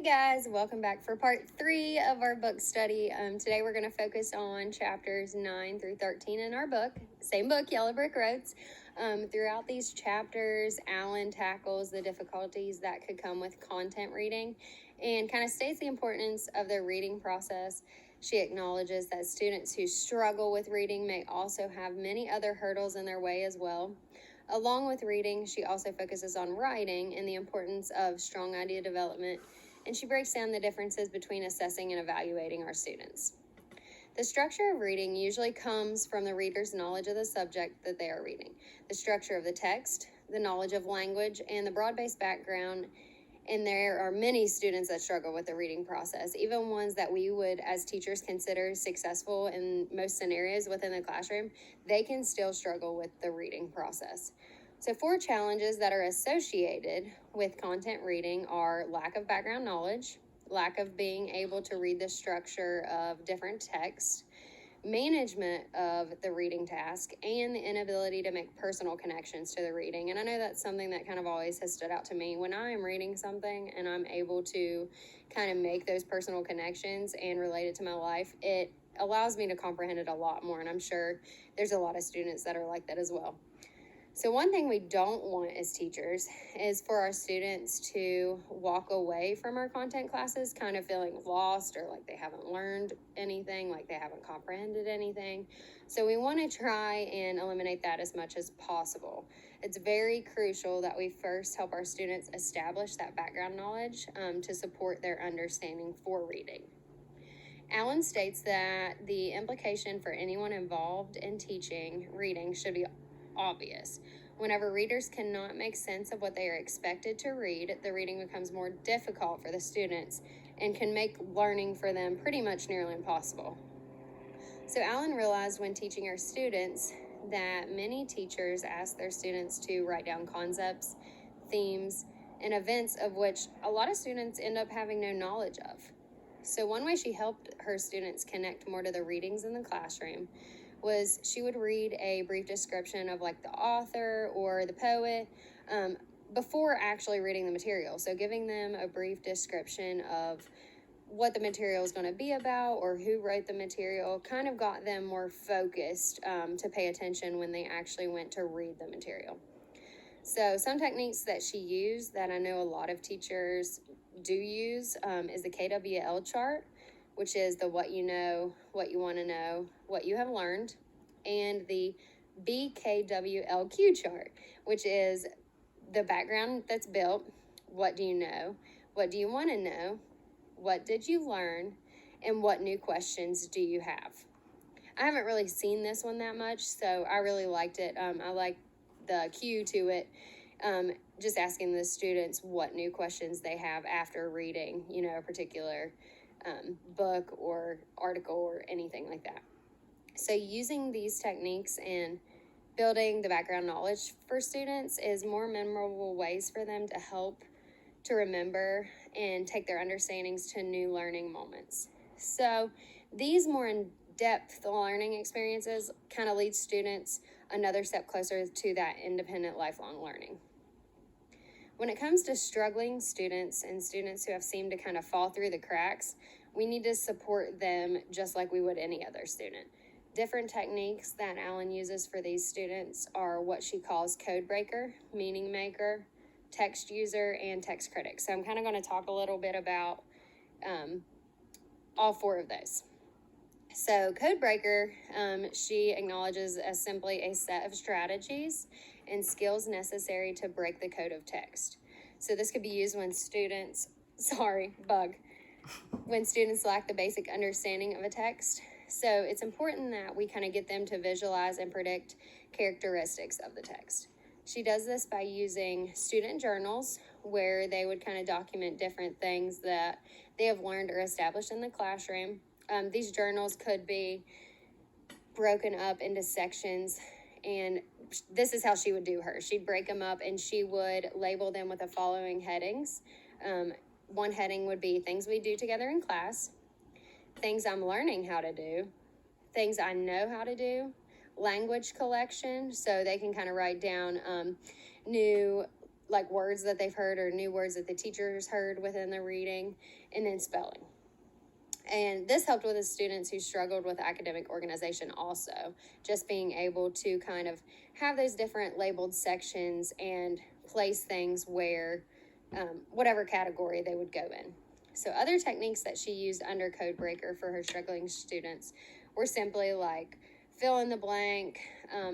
Guys, welcome back for part 3 of our book study. Today we're going to focus on chapters 9 through 13 in our book, same book, Yellow Brick Roads. Throughout these chapters, Alan tackles the difficulties that could come with content reading and kind of states the importance of their reading process. She acknowledges that students who struggle with reading may also have many other hurdles in their way as well. Along with reading, she also focuses on writing and the importance of strong idea development, and she breaks down the differences between assessing and evaluating our students. The structure of reading usually comes from the reader's knowledge of the subject that they are reading, the structure of the text, the knowledge of language, and the broad-based background. And there are many students that struggle with the reading process, even ones that we would, as teachers, consider successful in most scenarios within the classroom. They can still struggle with the reading process. So 4 challenges that are associated with content reading are lack of background knowledge, lack of being able to read the structure of different texts, management of the reading task, and the inability to make personal connections to the reading. And I know that's something that kind of always has stood out to me. When I am reading something and I'm able to kind of make those personal connections and relate it to my life, it allows me to comprehend it a lot more. And I'm sure there's a lot of students that are like that as well. So one thing we don't want as teachers is for our students to walk away from our content classes kind of feeling lost or like they haven't learned anything, like they haven't comprehended anything. So we want to try and eliminate that as much as possible. It's very crucial that we first help our students establish that background knowledge to support their understanding for reading. Alan states that the implication for anyone involved in teaching reading should be obvious. Whenever readers cannot make sense of what they are expected to read, the reading becomes more difficult for the students and can make learning for them pretty much nearly impossible. So Alan realized when teaching our students that many teachers ask their students to write down concepts, themes, and events of which a lot of students end up having no knowledge of. So one way she helped her students connect more to the readings in the classroom was she would read a brief description of like the author or the poet before actually reading the material. So giving them a brief description of what the material is going to be about or who wrote the material kind of got them more focused to pay attention when they actually went to read the material. So some techniques that she used that I know a lot of teachers do use is the KWL chart, which is the what you know, what you want to know, what you have learned, and the BKWLQ chart, which is the background that's built, what do you know, what do you want to know, what did you learn, and what new questions do you have. I haven't really seen this one that much, so I really liked it. I like the cue to it, just asking the students what new questions they have after reading, a particular book or article or anything like that. So using these techniques and building the background knowledge for students is more memorable ways for them to help to remember and take their understandings to new learning moments. So these more in-depth learning experiences kind of lead students another step closer to that independent lifelong learning. When it comes to struggling students and students who have seemed to kind of fall through the cracks, we need to support them just like we would any other student. Different techniques that Alan uses for these students are what she calls code breaker, meaning maker, text user, and text critic. So I'm kind of going to talk a little bit about all 4 of those. So code breaker, she acknowledges as simply a set of strategies and skills necessary to break the code of text. So this could be used when students, when students lack the basic understanding of a text. So it's important that we kind of get them to visualize and predict characteristics of the text. She does this by using student journals where they would kind of document different things that they have learned or established in the classroom. These journals could be broken up into sections, and this is how she would do hers. She'd break them up and she would label them with the following headings. One heading would be things we do together in class, things I'm learning how to do, things I know how to do, language collection, so they can kind of write down new like words that they've heard or new words that the teachers heard within the reading, and then spelling. And this helped with the students who struggled with academic organization also, just being able to kind of have those different labeled sections and place things where whatever category they would go in. So other techniques that she used under Codebreaker for her struggling students were simply like fill in the blank,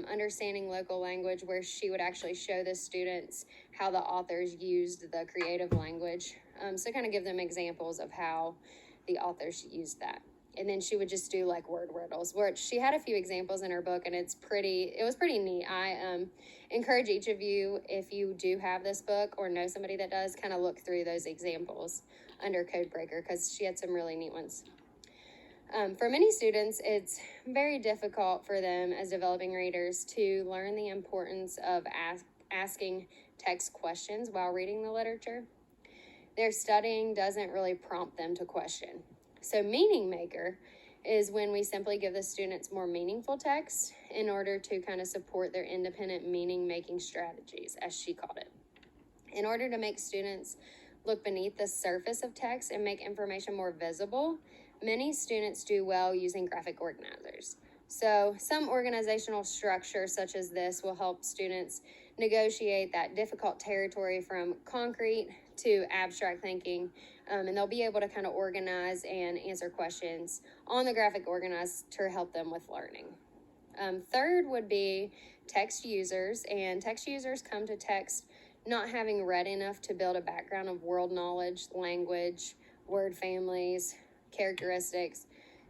understanding local language, where she would actually show the students how the authors used the creative language. So kind of give them examples of how the authors used that. And then she would just do like word riddles, where she had a few examples in her book, and it was pretty neat. I encourage each of you, if you do have this book or know somebody that does, kind of look through those examples under Codebreaker, because she had some really neat ones. For many students, it's very difficult for them as developing readers to learn the importance of asking text questions while reading the literature. Their studying doesn't really prompt them to question. So Meaning Maker is when we simply give the students more meaningful text in order to kind of support their independent meaning-making strategies, as she called it. In order to make students look beneath the surface of text and make information more visible, many students do well using graphic organizers. So some organizational structure such as this will help students negotiate that difficult territory from concrete to abstract thinking, and they'll be able to kind of organize and answer questions on the graphic organizer to help them with learning. Third would be text users, and text users come to text not having read enough to build a background of world knowledge, language, word families, characteristics,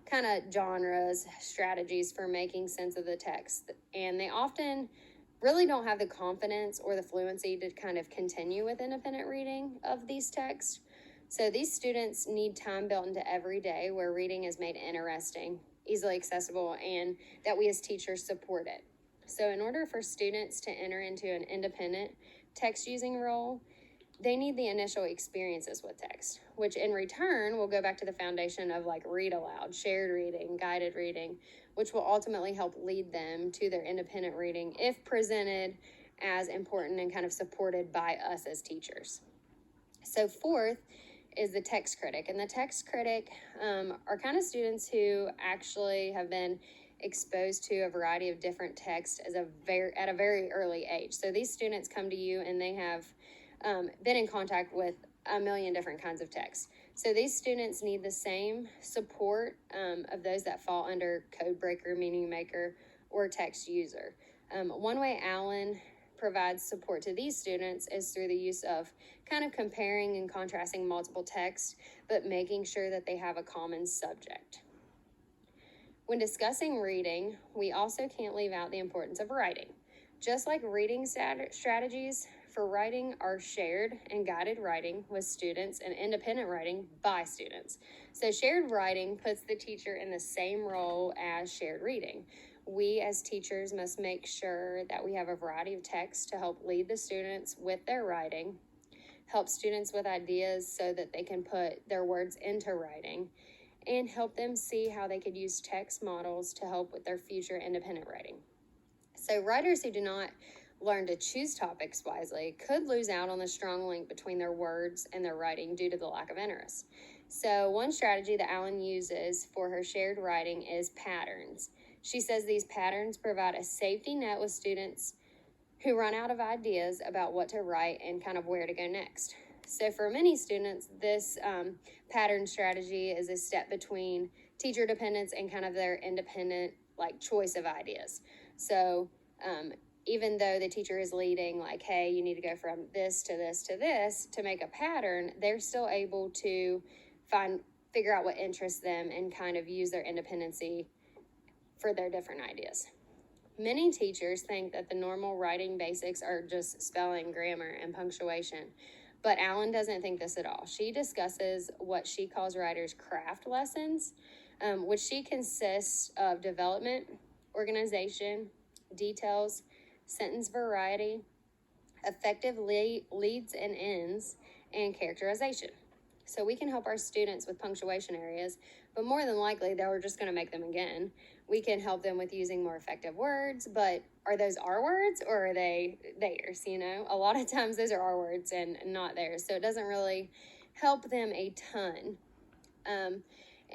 kind of genres, strategies for making sense of the text. And they often really don't have the confidence or the fluency to kind of continue with independent reading of these texts. So these students need time built into every day where reading is made interesting, easily accessible, and that we as teachers support it. So in order for students to enter into an independent text using role, they need the initial experiences with text, which in return will go back to the foundation of like read aloud, shared reading, guided reading, which will ultimately help lead them to their independent reading if presented as important and kind of supported by us as teachers. So fourth is the text critic. And the text critic are kind of students who actually have been exposed to a variety of different texts at a very early age. So these students come to you and they have been in contact with a million different kinds of text. So these students need the same support of those that fall under Codebreaker, Meaning Maker, or text user. One way Allen provides support to these students is through the use of kind of comparing and contrasting multiple texts, but making sure that they have a common subject. When discussing reading, we also can't leave out the importance of writing. Just like reading strategies for writing are shared and guided writing with students and independent writing by students. So shared writing puts the teacher in the same role as shared reading. We as teachers must make sure that we have a variety of texts to help lead the students with their writing, help students with ideas so that they can put their words into writing, and help them see how they could use text models to help with their future independent writing. So writers who do not learn to choose topics wisely could lose out on the strong link between their words and their writing due to the lack of interest. So one strategy that Allen uses for her shared writing is patterns. She says these patterns provide a safety net with students who run out of ideas about what to write and kind of where to go next. So for many students, this pattern strategy is a step between teacher dependence and kind of their independent choice of ideas. So even though the teacher is leading hey, you need to go from this to this to this to make a pattern, they're still able to figure out what interests them and kind of use their independency for their different ideas. Many teachers think that the normal writing basics are just spelling, grammar, and punctuation, but Allen doesn't think this at all. She discusses what she calls writers' craft lessons, which she consists of development, organization, details, sentence variety, effective leads and ends, and characterization. So we can help our students with punctuation areas, but more than likely, they're just going to make them again. We can help them with using more effective words, but are those our words or are they theirs? A lot of times those are our words and not theirs. So it doesn't really help them a ton.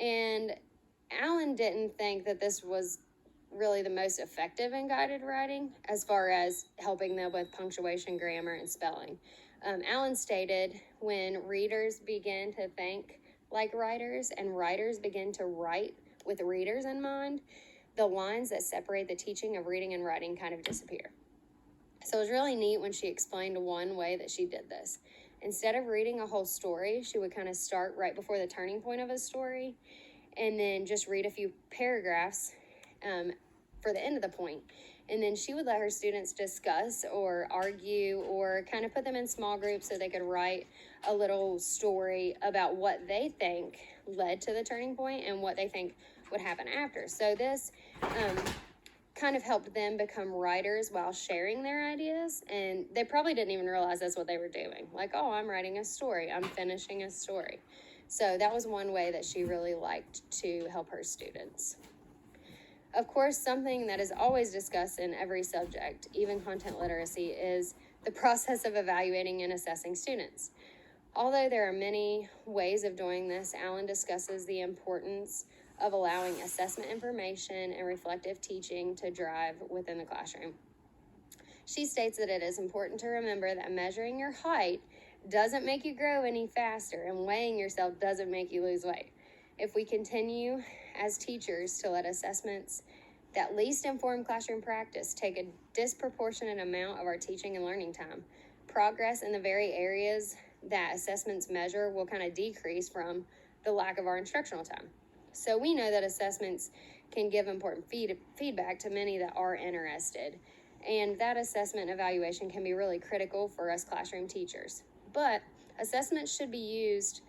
And Alan didn't think that this was really the most effective in guided writing as far as helping them with punctuation, grammar, and spelling. Alan stated, when readers begin to think like writers and writers begin to write with readers in mind, the lines that separate the teaching of reading and writing kind of disappear. So it was really neat when she explained one way that she did this. Instead of reading a whole story, she would kind of start right before the turning point of a story and then just read a few paragraphs for the end of the point. And then she would let her students discuss or argue or kind of put them in small groups so they could write a little story about what they think led to the turning point and what they think would happen after. So this kind of helped them become writers while sharing their ideas, and they probably didn't even realize that's what they were doing. Like, oh, I'm writing a story, I'm finishing a story. So that was one way that she really liked to help her students. Of course, something that is always discussed in every subject, even content literacy, is the process of evaluating and assessing students. Although there are many ways of doing this, Alan discusses the importance of allowing assessment information and reflective teaching to drive within the classroom. She states that it is important to remember that measuring your height doesn't make you grow any faster, and weighing yourself doesn't make you lose weight. If we continue as teachers to let assessments that least inform classroom practice take a disproportionate amount of our teaching and learning time, progress in the very areas that assessments measure will kind of decrease from the lack of our instructional time. So we know that assessments can give important feedback to many that are interested, and that assessment evaluation can be really critical for us classroom teachers. But assessments should be used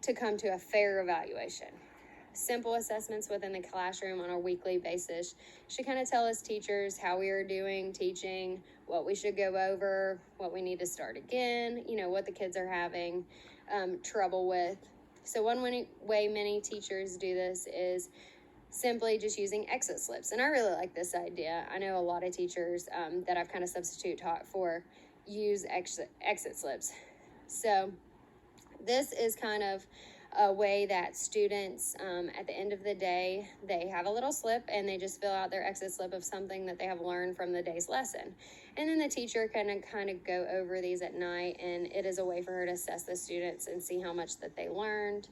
to come to a fair evaluation. Simple assessments within the classroom on a weekly basis should kind of tell us teachers how we are doing teaching, what we should go over, what we need to start again, what the kids are having trouble with. So one way many teachers do this is simply just using exit slips. And I really like this idea. I know a lot of teachers that I've kind of substitute taught for use exit slips. So this is kind of a way that students, at the end of the day, they have a little slip and they just fill out their exit slip of something that they have learned from the day's lesson. And then the teacher can kind of go over these at night, and it is a way for her to assess the students and see how much that they learned.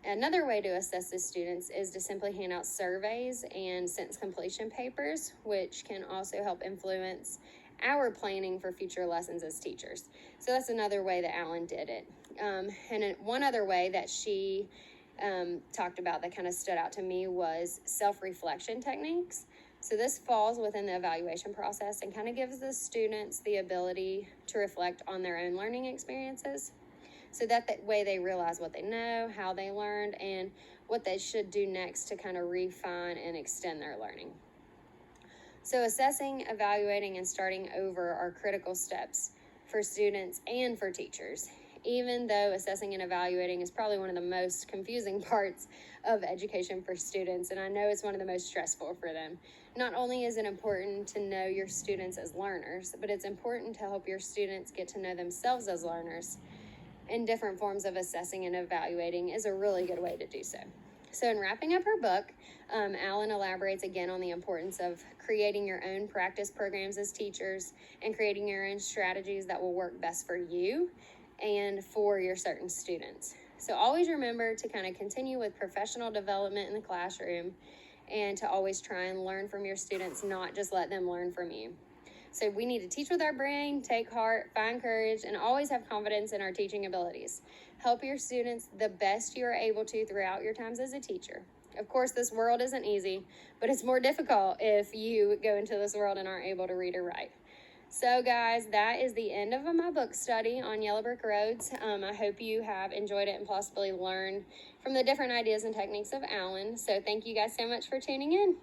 Another way to assess the students is to simply hand out surveys and sentence completion papers, which can also help influence our planning for future lessons as teachers. So that's another way that Alan did it. And one other way that she talked about that kind of stood out to me was self-reflection techniques. So this falls within the evaluation process and kind of gives the students the ability to reflect on their own learning experiences. So that way they realize what they know, how they learned, and what they should do next to kind of refine and extend their learning. So assessing, evaluating, and starting over are critical steps for students and for teachers, even though assessing and evaluating is probably one of the most confusing parts of education for students, and I know it's one of the most stressful for them. Not only is it important to know your students as learners, but it's important to help your students get to know themselves as learners, and different forms of assessing and evaluating is a really good way to do so. So in wrapping up her book, Alan elaborates again on the importance of creating your own practice programs as teachers and creating your own strategies that will work best for you and for your certain students. So always remember to kind of continue with professional development in the classroom and to always try and learn from your students, not just let them learn from you. So we need to teach with our brain, take heart, find courage, and always have confidence in our teaching abilities. Help your students the best you are able to throughout your times as a teacher. Of course, this world isn't easy, but it's more difficult if you go into this world and aren't able to read or write. So guys, that is the end of my book study on Yellow Brick Roads. I hope you have enjoyed it and possibly learned from the different ideas and techniques of Alan. So thank you guys so much for tuning in.